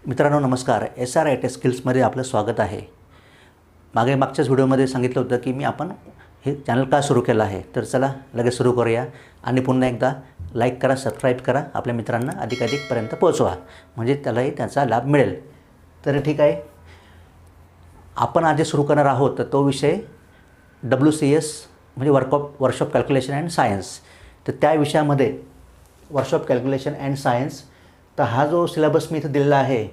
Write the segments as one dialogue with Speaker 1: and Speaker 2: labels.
Speaker 1: मित्रांनो नमस्कार. SRIT स्किल्समध्ये आपलं स्वागत आहे. मागच्याच व्हिडिओमध्ये सांगितलं होतं की आपण हे चॅनल का सुरू केलं आहे. तर चला लगेच सुरू करूया आणि पुन्हा एकदा लाईक करा, सबस्क्राईब करा, आपल्या मित्रांना अधिकाधिकपर्यंत पोहोचवा म्हणजे त्यालाही त्याचा लाभ मिळेल. तर ठीक आहे, आपण आज जे सुरू करणार आहोत तर तो विषय WCS म्हणजे वर्कशॉप कॅल्क्युलेशन अँड सायन्स. तर त्या विषयामध्ये वर्कशॉप कॅल्क्युलेशन अँड सायन्स, तर हा जो सिलेबस मी इथं दिलेला आहे,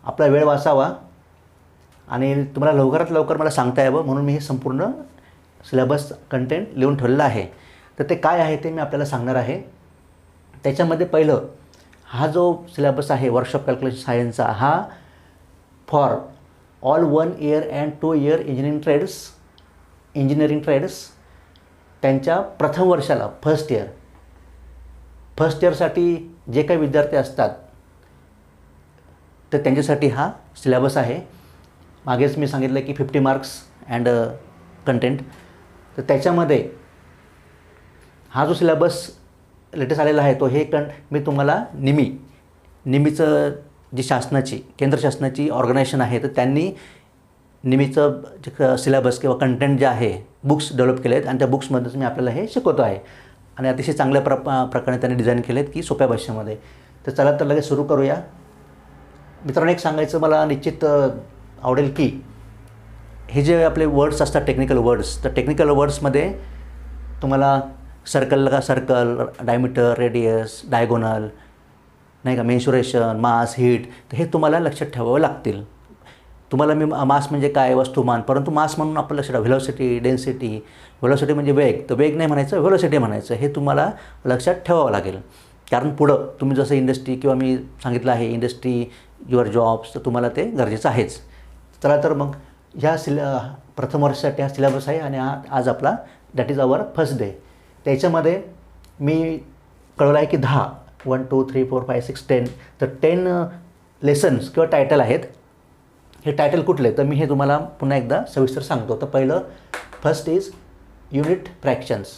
Speaker 1: आपला वेळ वाचावा आणि तुम्हाला लवकरात लवकर मला सांगता यावं म्हणून मी हे संपूर्ण सिलेबस कंटेंट लिहून ठेवलेलं आहे. तर ते काय आहे ते मी आपल्याला सांगणार आहे. त्याच्यामध्ये पहिलं, हा जो सिलेबस आहे वर्कशॉप कॅल्क्युलेशन सायन्सचा, हा for all 1 year and 2 year engineering trades त्यांच्या प्रथम वर्षाला फर्स्ट इयरसाठी जे काही विद्यार्थी असतात तर त्यांच्यासाठी हा सिलेबस आहे. मागेच मी सांगितलं की 50 मार्क्स अँड कंटेंट. तर त्याच्यामध्ये हा जो सिलेबस लेटेस्ट आलेला आहे तो मी तुम्हाला निमीचं जी केंद्र शासनाची ऑर्गनायझेशन आहे तर त्यांनी निमीचं जे सिलेबस किंवा कंटेंट जे आहे बुक्स डेव्हलप केले आहेत आणि त्या बुक्समध्येच मी आपल्याला हे शिकवतो आहे आणि अतिशय चांगल्या प्रकारे त्यांनी डिझाईन केलेत की सोप्या भाषेमध्ये. तर चला तर लगेच सुरू करूया. मित्रांनो, एक सांगायचं मला निश्चित आवडेल की हे जे आपले वर्ड्स असतात टेक्निकल वर्ड्स, तर टेक्निकल वर्ड्समध्ये तुम्हाला सर्कल, डायमीटर, रेडियस, डायगोनल, नाही का, मेन्शुरेशन, मास, हीट, तर हे तुम्हाला लक्षात ठेवावं लागतील. तुम्हाला मी मास म्हणजे काय, वस्तुमान, परंतु मास म्हणून आपलं लक्षात व्हेलॉसिटी, डेन्सिटी. व्हेलॉसिटी म्हणजे वेग, तर वेग नाही म्हणायचं, व्हेलॉसिटी म्हणायचं. हे तुम्हाला लक्षात ठेवावं लागेल. कारण पुढं तुम्ही जसं इंडस्ट्री किंवा मी सांगितलं आहे इंडस्ट्री, युअर जॉब्स, तर तुम्हाला ते गरजेचं आहेच. चला तर मग ह्या प्रथम वर्षासाठी हा सिलेबस आहे आणि आज आपला that is our first day. त्याच्यामध्ये मी कळवलं आहे की 1, 2, 3, 4, 5, 6, 10, तर 10 लेसन्स किंवा टायटल आहेत. हे टायटल कुठले तर मी हे तुम्हाला पुन्हा एकदा सविस्तर सांगतो. तर पहिलं फर्स्ट इज युनिट फ्रॅक्शन्स.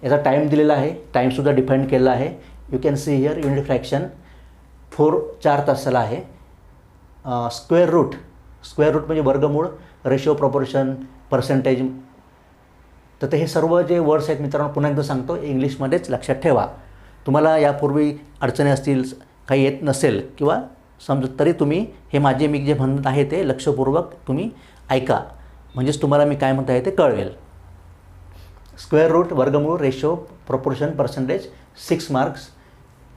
Speaker 1: याचा टाईम दिलेला आहे, टाईमसुद्धा डिफाईन केलेला आहे. You can see here unit fraction 4 तासाला आहे. स्क्वेअर रूट म्हणजे वर्गमूळ, रेशिओ, प्रॉपोर्शन, पर्सेंटेज. तर ते हे सर्व जे वर्ड्स आहेत मित्रांनो पुन्हा एकदा सांगतो, इंग्लिशमध्येच लक्षात ठेवा. तुम्हाला यापूर्वी अडचणी असतील, काही येत नसेल किंवा समजत तरी तुम्ही हे मी जे म्हणत आहे ते लक्षपूर्वक तुम्ही ऐका, म्हणजेच तुम्हाला मी काय म्हणत आहे ते कळवेल. स्क्वेअर रूट, वर्गमूळ, ratio, proportion, percentage, 6 marks.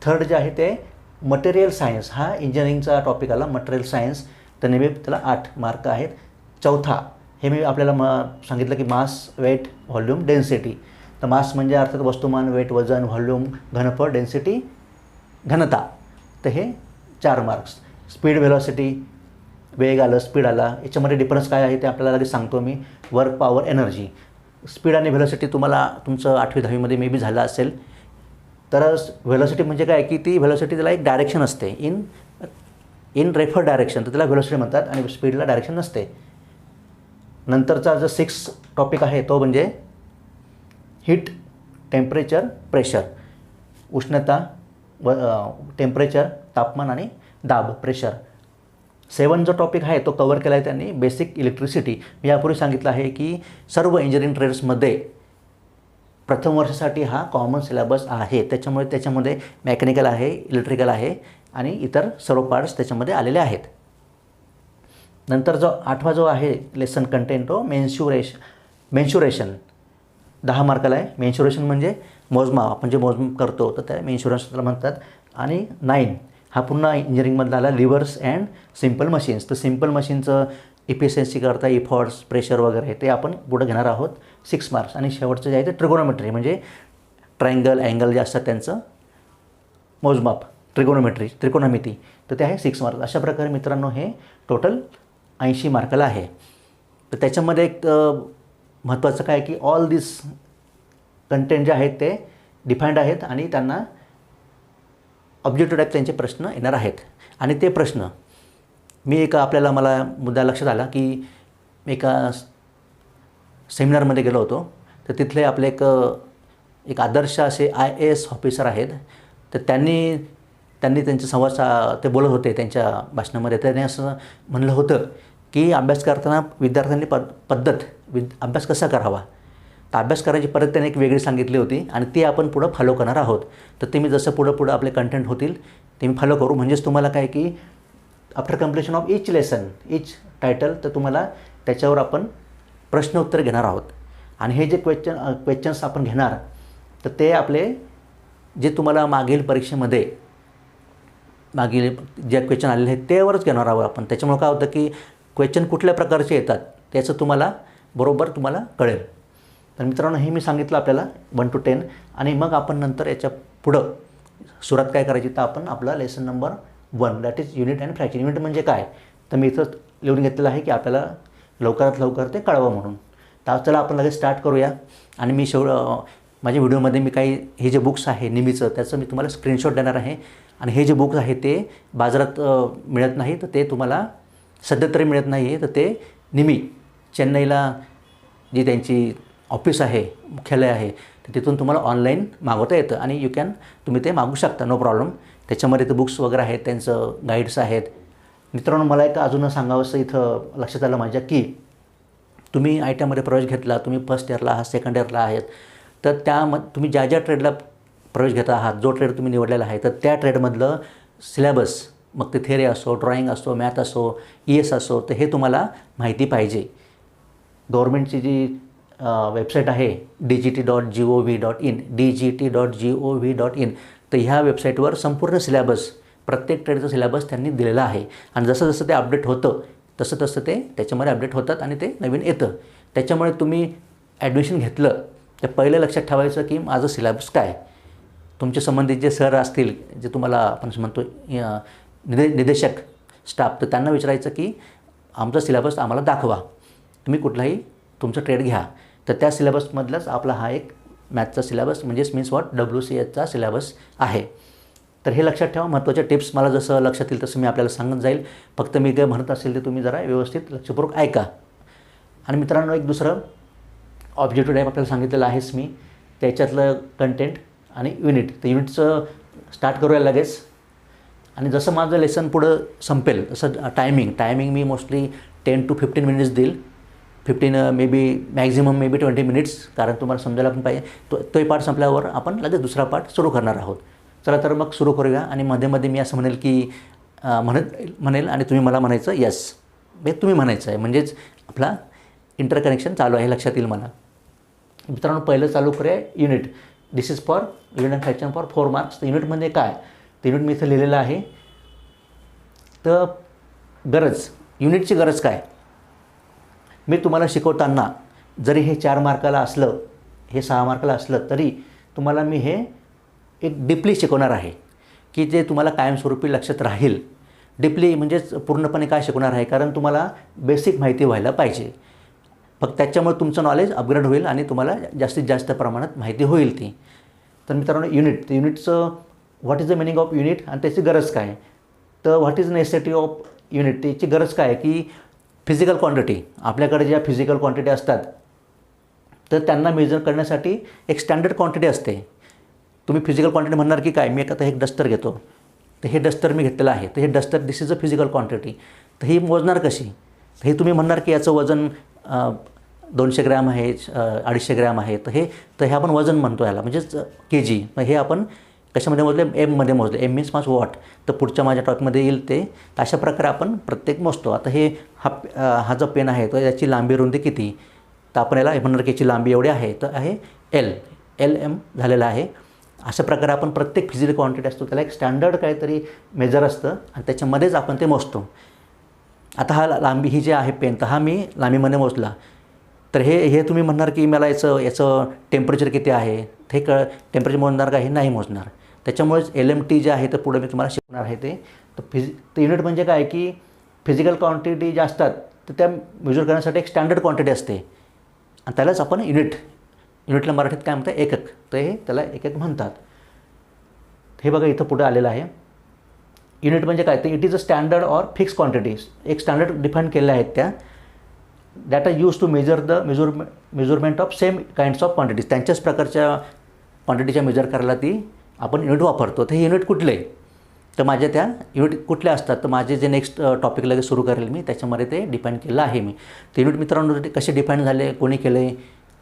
Speaker 1: Third जे आहे ते मटेरियल सायन्स, हा इंजिनिअरिंगचा टॉपिक आला, मटेरियल सायन्स, तर नेहमी त्याला 8 मार्क आहेत. चौथा, हे मी आपल्याला सांगितलं की मास, वेट, व्हॉल्यूम, डेन्सिटी. तर मास म्हणजे अर्थात वस्तुमान, वेट वजन, व्हॉल्यूम घनफळ, डेन्सिटी घनता, तर हे 4 मार्क्स. स्पीड, व्हेलॉसिटी, वेग आलं, स्पीड आला, याच्यामध्ये डिफरन्स काय आहे ते आपल्याला लगेच सांगतो मी. Work, power, energy. स्पीड आणि व्हेलॉसिटी तुम्हाला तुमचं 8वी 10वीमध्ये मे बी झालं असेल. तर व्हेलॉसिटी म्हणजे काय की ती व्हेलॉसिटी त्याला एक डायरेक्शन असते, इन रेफर डायरेक्शन, तर त्याला व्हेलॉसिटी म्हणतात आणि स्पीडला डायरेक्शन नसते. नंतरचा जो 6 टॉपिक आहे तो म्हणजे हीट, टेम्परेचर, प्रेशर. उष्णता, टेम्परेचर, तापमान आणि दाब, प्रेशर. 7 जो टॉपिक आहे तो कवर केला आहे त्यांनी, बेसिक इलेक्ट्रिसिटी. मी यापूर्वी सांगितलं आहे की सर्व इंजिनिअरिंग ट्रेड्समध्ये प्रथम वर्षासाठी हा कॉमन सिलेबस आहे. त्याच्यामध्ये मेकॅनिकल आहे, इलेक्ट्रिकल आहे आणि इतर सर्व पार्ट्स त्याच्यामध्ये आलेले आहेत. नंतर जो 8वा जो आहे लेसन कंटेंट तो मेन्शुरेशन 10 मार्काला आहे. मेन्शुरेशन म्हणजे मोजमाप, आपण जे मोजमाप करतो तर त्या मेन्शुरन्स त्याला म्हणतात. आणि 9 हा पुन्हा इंजिनिअरिंगमधला आला, लिव्हर्स अँड सिम्पल मशीन्स. तर सिम्पल मशीनचं इफिशियन्सी करता, इफॉर्ट्स, प्रेशर वगैरे ते आपण पुढं घेणार आहोत, 6 मार्क्स. आणि शेवटचं जे आहे ते ट्रिगोनोमेट्री म्हणजे ट्रायंगल, अँगल जे असतात त्यांचं मोजमाप, त्रिकोणमिती, तर ते आहे 6 मार्क्स. अशा प्रकारे मित्रांनो हे टोटल 80 मार्काला आहे. तर त्याच्यामध्ये एक महत्त्वाचं काय की ऑल दिस कंटेंट जे आहेत ते डिफाईंड आहेत आणि त्यांना ऑब्जेक्टिव्ह टाईप त्यांचे प्रश्न येणार आहेत. आणि ते प्रश्न मी मला मुद्दा लक्षात आला की मी एका सेमिनारमध्ये गेलो होतो. तर तिथले आपले एक आदर्श असे IAS ऑफिसर आहेत. तर त्यांनी त्यांनी त्यांचा संवाद ते बोलत होते त्यांच्या भाषणामध्ये. त्याने असं म्हणलं होतं की अभ्यास करताना विद्यार्थ्यांनी अभ्यास कसा करावा, तर अभ्यास करायची पद्धत त्याने एक वेगळी सांगितली होती आणि ती आपण पुढं फॉलो करणार आहोत. तर ते मी जसं पुढं आपले कंटेंट होतील ते मी फॉलो करू. म्हणजेच तुम्हाला काय की after completion of each lesson, each title, तर तुम्हाला त्याच्यावर आपण प्रश्न उत्तर घेणार आहोत. आणि हे जे क्वेश्चन्स आपण घेणार तर ते आपले जे तुम्हाला मागील परीक्षेमध्ये मागील जे क्वेश्चन आलेले आहेत त्यावरच घेणार आहोत आपण. त्याच्यामुळे काय होतं की क्वेश्चन कुठल्या प्रकारचे येतात त्याचं तुम्हाला बरोबर कळेल. तर मित्रांनो, हे मी सांगितलं आपल्याला 1 to 10. आणि मग आपण नंतर याच्या पुढं सुरुवात काय करायची, तर आपण आपला lesson number 1 that is unit and fraction. Unit म्हणजे काय, तर मी इथं लिहून घेतलेलं आहे की आपल्याला लवकरात लवकर ते कळवा म्हणून. तर चला आपण लगेच स्टार्ट करूया. आणि मी माझ्या व्हिडिओमध्ये मी काही हे जे बुक्स आहे निमीचं त्याचं मी तुम्हाला स्क्रीनशॉट देणार आहे. आणि हे जे बुक्स आहे ते बाजारात मिळत नाही, तर ते तुम्हाला सध्या तरी मिळत नाही आहे. तर ते निमी चेन्नईला जी त्यांची ऑफिस आहे, मुख्यालय आहे, तर तिथून तुम्हाला ऑनलाईन मागवता येतं आणि तुम्ही ते मागू शकता, नो प्रॉब्लेम. त्याच्यामध्ये ते बुक्स वगैरे आहेत, त्यांचं गाईड्स आहेत. मित्रांनो, मला एक अजून सांगावंसं इथं लक्षात आलं माझ्या की तुम्ही ITमध्ये प्रवेश घेतला, तुम्ही फर्स्ट इयरला आहात, सेकंड इयरला आहेत, तर तुम्ही ज्या ट्रेडला प्रवेश घेत आहात, जो ट्रेड तुम्ही निवडलेला आहे, तर त्या ट्रेडमधलं सिलेबस, मग ते थेअरी असो, ड्रॉईंग असो, मॅथ असो, ES असो, तर हे तुम्हाला माहिती पाहिजे. गव्हर्मेंटची जी वेबसाईट आहे dgt.gov.in, dgt.gov.in, तर ह्या वेबसाईटवर संपूर्ण सिलेबस, प्रत्येक ट्रेडचा सिलेबस त्यांनी दिलेला आहे. आणि जसं जसं ते अपडेट होतं तसं ते त्याच्यामध्ये अपडेट होतात आणि ते नवीन येतं. त्याच्यामुळे तुम्ही ॲडमिशन घेतलं तर पहिलं लक्षात ठेवायचं की माझं सिलेबस काय. तुमचे संबंधित जे सर असतील, जे तुम्हाला आपण म्हणतो निदेशक स्टाफ, तर त्यांना विचारायचं की आमचा सिलेबस आम्हाला दाखवा, तुम्ही कुठलाही तुमचं ट्रेड घ्या. तर त्या सिलेबसमधलाच आपला हा एक मॅथचा सिलेबस म्हणजेच मीन्स व्हॉट WCSचा सिलेबस आहे. तर हे लक्षात ठेवा. महत्त्वाच्या टिप्स मला जसं लक्षात येईल तसं मी आपल्याला सांगत जाईल. फक्त मी काय म्हणत असेल ते तुम्ही जरा व्यवस्थित लक्षपूर्वक ऐका. आणि मित्रांनो, एक दुसरं ऑब्जेक्टिव्ह टाईप आपल्याला सांगितलेलं आहेच मी, त्याच्यातलं कंटेंट आणि युनिट. तर युनिटचं स्टार्ट करूया लगेच. आणि जसं माझं लेसन पुढं संपेल तसं timing me mostly 10 to 15 minutes देईल. 15 may be maximum may be 20 minutes, कारण तुम्हाला समजायला पण पाहिजे. तोही पार्ट संपल्यावर आपण लगेच दुसरा पार्ट सुरू करणार आहोत. चला तर मग सुरू करूया. आणि मध्ये मी असं म्हणेल की म्हणेल आणि तुम्ही मला म्हणायचं यस, तुम्ही म्हणायचं आहे, म्हणजेच आपला इंटरकनेक्शन चालू आहे, लक्षात येईल मला. मित्रांनो, पहिलं चालू करूया unit. This is for unit and fraction for 4 marks. तर युनिटमध्ये काय, तर युनिट मी इथं लिहिलेलं आहे. तर युनिटची गरज काय, मी तुम्हाला शिकवताना जरी हे 4 मार्काला असलं, हे 6 मार्काला असलं, तरी तुम्हाला मी हे एक डीपली शिकवणार आहे की जे तुम्हाला कायमस्वरूपी लक्षात राहील. डीपली म्हणजेच पूर्णपणे काय शिकवणार आहे, कारण तुम्हाला बेसिक माहिती व्हायला पाहिजे. फक्त त्याच्यामुळे तुमचं नॉलेज अपग्रेड होईल आणि तुम्हाला जास्तीत जास्त प्रमाणात माहिती होईल ती. तर मित्रांनो, युनिटचं what is the meaning of unit आणि त्याची गरज काय. तर what is necessity of unit, त्याची गरज काय की फिजिकल क्वांटिटी, आपल्याकडे ज्या फिजिकल क्वांटिटी असतात तर त्यांना मेजर करण्यासाठी एक स्टँडर्ड क्वांटिटी असते. तुम्ही फिजिकल क्वांटिटी म्हणणार की काय, मी आता एक डस्टर घेतो, तर हे डस्टर मी घेतलेलं आहे, तर हे duster this is a physical quantity. तर ही मोजणार कशी, तर हे तुम्ही म्हणणार की याचं वजन 200 ग्रॅम आहे, 250 ग्रॅम आहे, तर हे आपण वजन म्हणतो याला, म्हणजेच kg. मग हे आपण कशामध्ये मोजले, एममध्ये मोजले. M means mass what. तर पुढच्या माझ्या टॉपिकमध्ये येईल ते. तर अशा प्रकारे आपण प्रत्येक मोजतो. आता हा जो पेन आहे तो याची लांबी रुंदी किती, तर आपण याला म्हणणार की याची लांबी एवढी आहे, तर आहे LM झालेलं आहे. अशा प्रकारे आपण प्रत्येक फिजिकल क्वांटिटी असतो त्याला एक स्टँडर्ड काहीतरी मेजर असतं आणि त्याच्यामध्येच आपण ते मोजतो. आता हा लांबी ही जी आहे पेन, तर हा मी लांबीमध्ये मोजला. तर हे तुम्ही म्हणणार की मला याचं टेम्परेचर किती आहे, ते टेम्परेचर मोजणार का, हे नाही मोजणार. त्याच्यामुळेच LMT जे आहे तर पुढे मी तुम्हाला शिकवणार आहे ते. तर युनिट म्हणजे काय की फिजिकल क्वांटिटी ज्या असतात तर त्या मेजर करण्यासाठी एक स्टँडर्ड क्वांटिटी असते आणि त्यालाच आपण युनिटला मराठीत काय म्हणतात, एकक. तर हे त्याला एकक म्हणतात. हे बघा इथं पुढे आलेलं आहे. युनिट म्हणजे काय, तर it is a standard or fix quantities. एक स्टँडर्ड डिफाईन केलेल्या आहेत त्या, that are use to measure the measurement of same kinds of quantities. त्यांच्याच प्रकारच्या क्वांटिटीच्या मेजर करायला ती आपण युनिट वापरतो. तर हे युनिट कुठले, तर माझ्या त्या युनिट कुठल्या असतात, तर माझे जे नेक्स्ट टॉपिक लगेच सुरू करेल मी, त्याच्यामध्ये ते डिफाईन केलं आहे मी. ते युनिट मित्रांनो ते कसे डिफाईन झाले, कोणी केले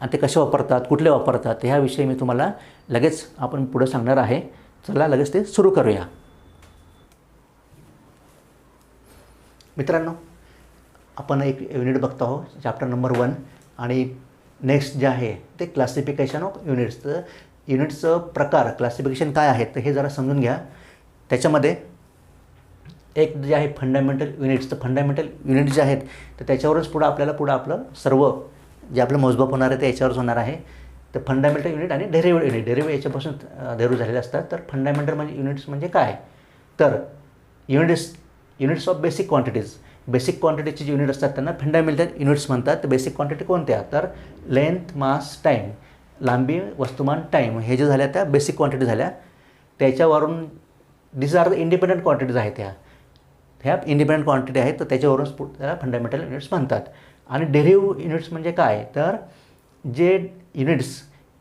Speaker 1: आणि ते कसे वापरतात, कुठले वापरतात, ह्याविषयी मी तुम्हाला लगेच आपण पुढे सांगणार आहे. चला लगेच ते सुरू करूया. मित्रांनो, आपण एक युनिट बघतो आहोत, चॅप्टर नंबर 1. आणि नेक्स्ट जे आहे ते क्लासिफिकेशन ऑफ युनिट्स. तर युनिट्सचं प्रकार, क्लासिफिकेशन काय आहेत तर हे जरा समजून घ्या. त्याच्यामध्ये एक जे आहे फंडामेंटल युनिट्स. तर फंडामेंटल युनिट जे आहेत तर त्याच्यावरच पुढं आपलं सर्व जे आपलं मोजमाप होणार आहे ते याच्यावरच होणार आहे. तर फंडामेंटल युनिट आणि डेरिव्हेड युनिट, डेरिव्हेड याच्यापासून डेरिव्ह झालेले असतात. तर फंडामेंटल म्हणजे युनिट्स म्हणजे काय, तर units of basic quantities. Basic क्वांटिटीचे जे युनिट असतात त्यांना फंडामेंटल युनिट्स म्हणतात. तर बेसिक क्वांटिटी कोणत्या, तर लेंथ, मास, टाईम, लांबी, वस्तुमान, टाईम, हे जे झाल्या त्या बेसिक क्वांटिटी झाल्या. त्याच्यावरून दिस आर द इंडिपेंडंट क्वांटिटीज आहेत. ह्या इंडिपेंडंट क्वांटिटी आहेत, तर त्याच्यावरूनच त्याला फंडामेंटल युनिट्स म्हणतात. आणि डेरिव्ह युनिट्स म्हणजे काय, तर जे units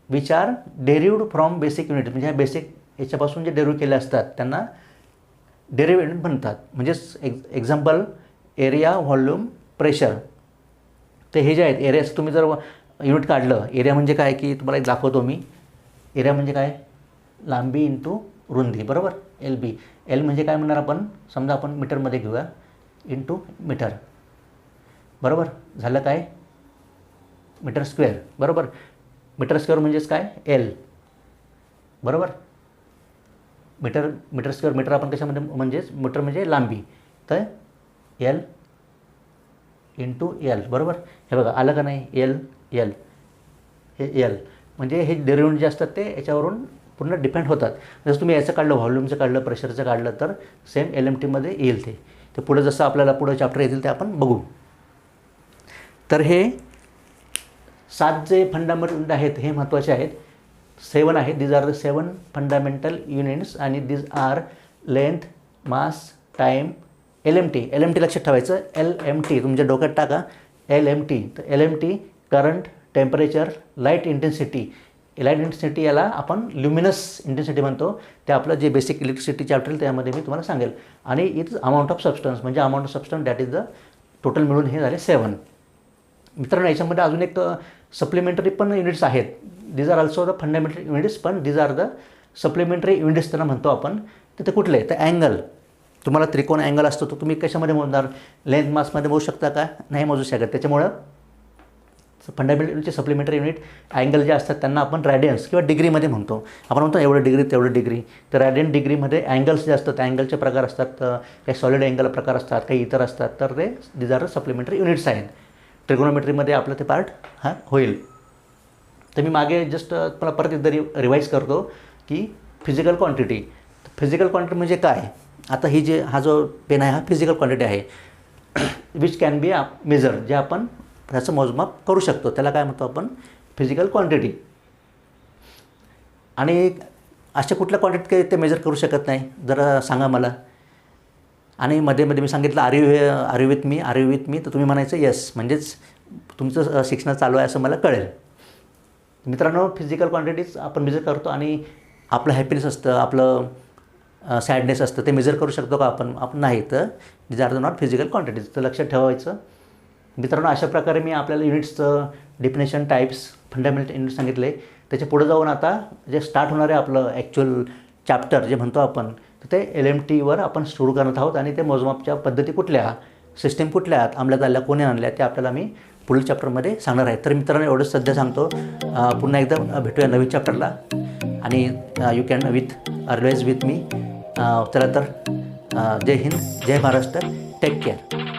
Speaker 1: which are derived from basic unit, म्हणजे ह्या बेसिक याच्यापासून जे डेरिव्ह केले असतात त्यांना डेरिव्ह युनिट म्हणतात. म्हणजेच एक्झाम्पल एरिया, व्हॉल्यूम, प्रेशर. ते हे जे आहेत एरियाचं तुम्ही जर युनिट काढलं, एरिया म्हणजे काय की तुम्हाला एक दाखवतो मी. एरिया म्हणजे काय, लांबी इंटू रुंदी, बरोबर, LB. एल म्हणजे काय म्हणणार आपण, समजा आपण मीटरमध्ये घेऊया, इंटू मीटर, बरोबर. झालं काय, मीटर स्क्वेअर, बरोबर. मीटर स्क्वेअर म्हणजेच काय, L, बरोबर. मीटर स्क्वेअर, मीटर आपण कशामध्ये, म्हणजेच मीटर म्हणजे लांबी, तर L इंटू L, बरोबर. हे बघा आलं का नाही, L हे L. म्हणजे हे डेरिव्हेड जे असतात ते याच्यावरून पूर्ण डिपेंड होतात. जसं तुम्ही याचं काढलं, व्हॉल्यूमचं काढलं, प्रेशरचं काढलं, तर सेम LMTमध्ये येईल ते. ते पुढं जसं आपल्याला पुढं चॅप्टर येतील ते आपण बघू. तर हे 7 जे फंडामेंटल युनिट आहेत हे महत्त्वाचे आहेत. 7 आहेत. These are the 7 fundamental units. आणि these are length, mass, time, LMT लक्षात ठेवायचं. LMT तुमच्या डोक्यात टाका, LMT. तर LMT current, temperature, light intensity. Light intensity याला आपण ल्युमिनस इंटेन्सिटी म्हणतो. ते आपलं जे बेसिक इलेक्ट्रिसिटी चॅप्टर त्यामध्ये मी तुम्हाला सांगेल. आणि इट्स अमाऊंट ऑफ सबस्टन्स, म्हणजे amount of substance that is the total मिळून हे झाले 7. मित्रांनो, याच्यामध्ये अजून एक सप्लिमेंटरी पण युनिट्स आहेत. These are also the fundamental units, पण these are the supplementary units त्यांना म्हणतो आपण. तर ते कुठले, तर अँगल. तुम्हाला त्रिकोण अँगल असतो तो तुम्ही कशामध्ये मोजणार, लेंथ, मासमध्ये मोजू शकता का, नाही मोजू शकत. त्याच्यामुळं फंडामेंटल युनिटचे सप्लिमेंटरी युनिट अँगल जे असतात त्यांना आपण रॅडियन्स किंवा डिग्रीमध्ये म्हणतो. आपण म्हणतो एवढं डिग्री तेवढं डिग्री. तर रॅडियन डिग्रीमध्ये अँगल्स जे असतात, अँगलचे प्रकार असतात, काही सॉलिड अँगल प्रकार असतात, काही इतर असतात. तर ते दीज आर सप्लिमेंटरी युनिट्स आहेत. ट्रिगोनोमेट्रीमध्ये आपलं ते पार्ट हा होईल. तर मी मागे जस्ट मला परत एकदा रिवाईज करतो की फिजिकल क्वांटिटी. फिजिकल क्वांटिटी म्हणजे काय, आता ही जे हा जो पेन आहे हा फिजिकल क्वांटिटी आहे, विच कॅन बी मेजर, जे आपण त्याचं मोजमाप करू शकतो, त्याला काय म्हणतो आपण, फिजिकल क्वांटिटी. आणि अशा कुठल्या क्वांटिटीत काही ते मेजर करू शकत नाही, जरा सांगा मला. आणि मध्ये मी सांगितलं आर यू विथ मी, तर तुम्ही म्हणायचं येस, म्हणजेच तुमचं शिक्षण चालू आहे असं मला कळेल. मित्रांनो, फिजिकल क्वांटिटीज आपण मेजर करतो. आणि आपलं हॅपीनेस असतं, आपलं सॅडनेस असतं, ते मेजर करू शकतो का आपण नाही. तर these are the not physical quantities. तर लक्षात ठेवायचं. मित्रांनो, अशा प्रकारे मी आपल्याला युनिट्सचं डेफिनेशन, टाईप्स, फंडामेंटल युनिट सांगितले. त्याच्या पुढे जाऊन आता जे स्टार्ट होणार आहे आपलं ॲक्च्युअल चॅप्टर जे म्हणतो आपण, तर ते LMTवर आपण सुरू करत आहोत. आणि ते मोजमापच्या पद्धती कुठल्या, सिस्टीम कुठल्या आहेत, अंमलात आल्या, कोणी आणल्या, ते आपल्याला मी पुढील चॅप्टरमध्ये सांगणार आहे. तर मित्रांनो, एवढंच सध्या सांगतो. पुन्हा एकदा भेटूया नवीन चॅप्टरला. आणि you can always with me. चला तर, जय हिंद, जय महाराष्ट्र, टेक केअर.